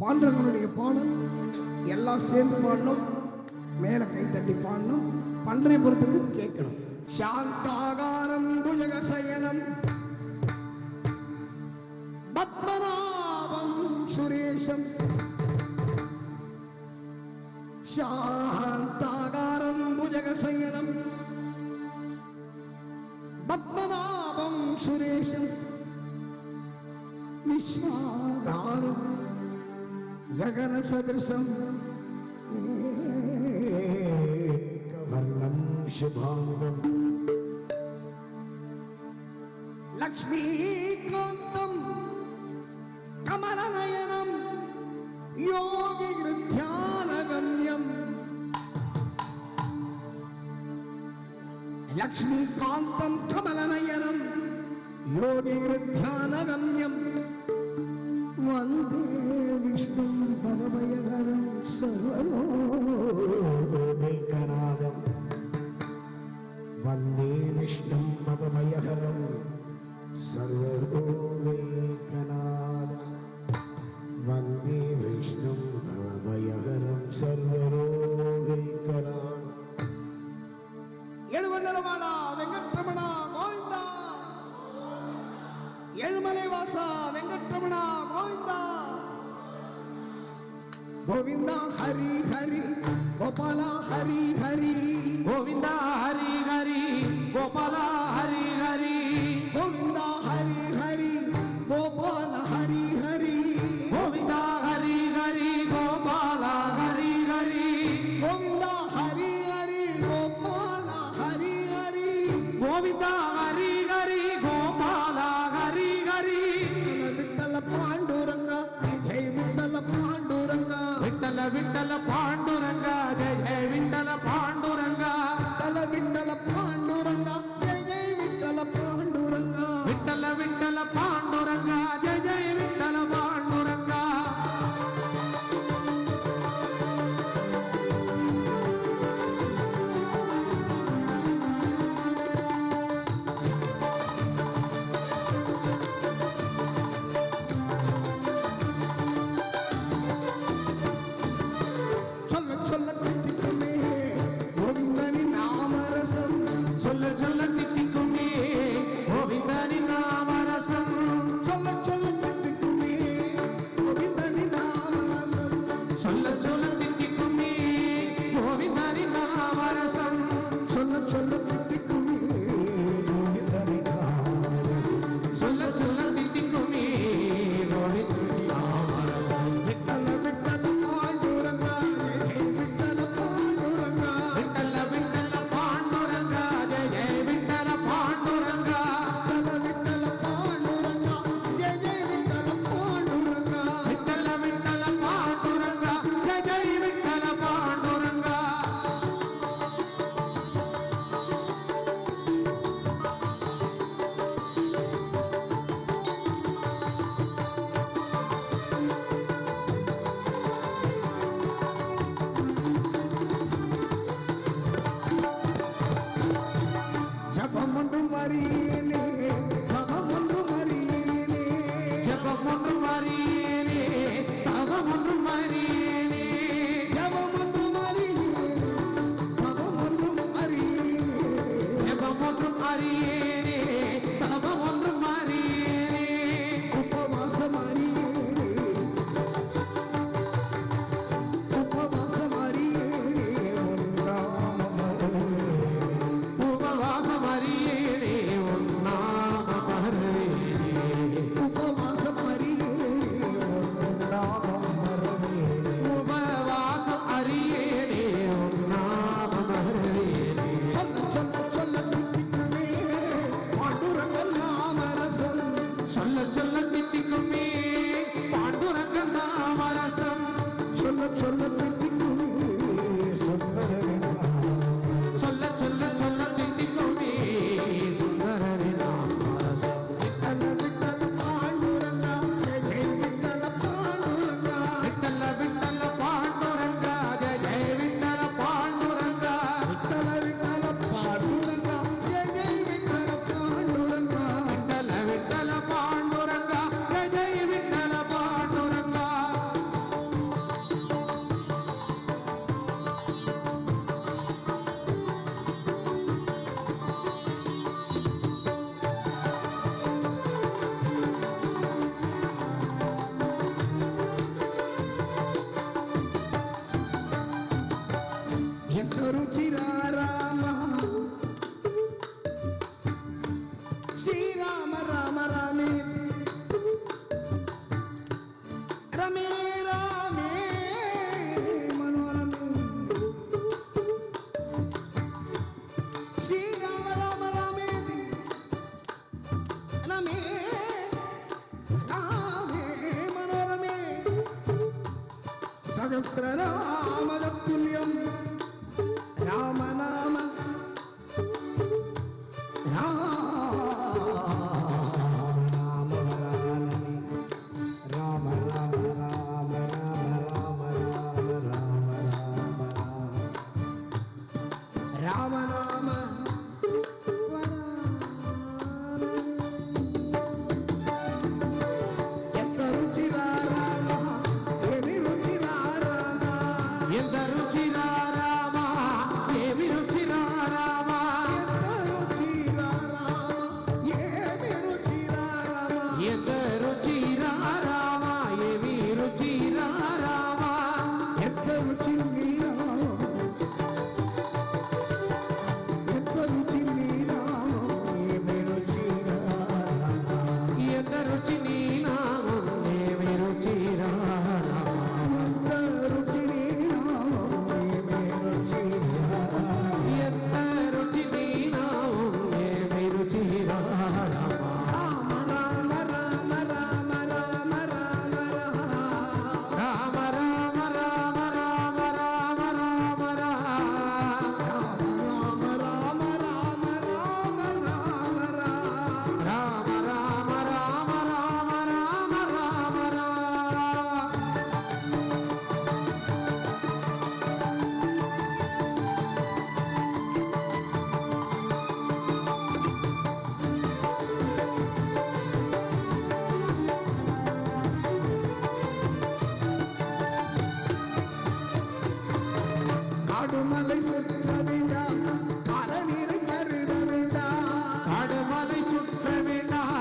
பாண்டவனுடைய பாடல் எல்லாம் சேர்ந்து பாடணும், மேலே கை தட்டி பாடணும், பண்டரிபுரத்துக்கு கேட்கணும். சாந்தாகாரம் புஜகசயனம் பத்மநாபம் சுரேஷம், சாந்தாகாரம் புஜகசயனம் பத்மநாபம் சுரேஷம், விஸ்வாதாரம் गगन सदृशं वर्णं शुभांगं, लक्ष्मीकान्तं कमलनयनं योगिहृद्यानगम्यं, लक्ष्मीकान्तं कमलनयनं योगिहृद्यानगम्यं, वन्दे विष्णु भवभयहरं सर्वलोकैकनाथं, वन्दे विष्णु भवभयहरं सर्वलोकैकनाथं, वन्दे विष्णु भवभयहरं सर्वलोकैकनाथं. ఏడుగొండలవాడ వెంకటరమణ గోవింద, ఏడుమలై వాస వెంకటరమణ గోవింద, గోవింద హరి హరి గోపాల హరి హరి, గోవింద హరి హరి గోపాల హరి హరి, గోవింద హరి హరి గోపాల హరి హరి, గోవింద హరి హరి గోపాల హరి హరి, గోవింద హరి హరి గోపాల హరి హరి, గోవింద హరి హరి గోపాల హరి హరి, విఠల పాండురంగ జయ విఠల పాండురంగ, విఠల విఠల పాండురంగ జయ జయ విఠల పాండురంగ, విఠల విఠల పాండురంగ జయ జయ സഹസ്രനാമതുല്യം രാമനാമ രാമ രാമ രാമ രാമ രാമനാമ காடுமலை சுற்ற வேண்டாம் காலநீரை கருத வேண்டாம் காடுமலை சுற்ற வேண்டாம்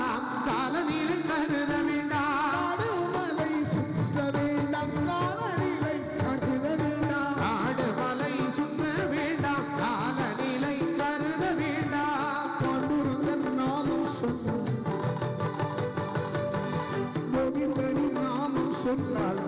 காலநீரை கருத வேண்டாம் காடுமலை சுற்ற வேண்டாம் காலநீரை கருத வேண்டாம் காடுமலை சுற்ற வேண்டாம் காலநிலை கருத வேண்டாம் பாண்டுரங்கன் நாமம் சொன்ன கோவிந்தனின் நாமம் சொன்னால்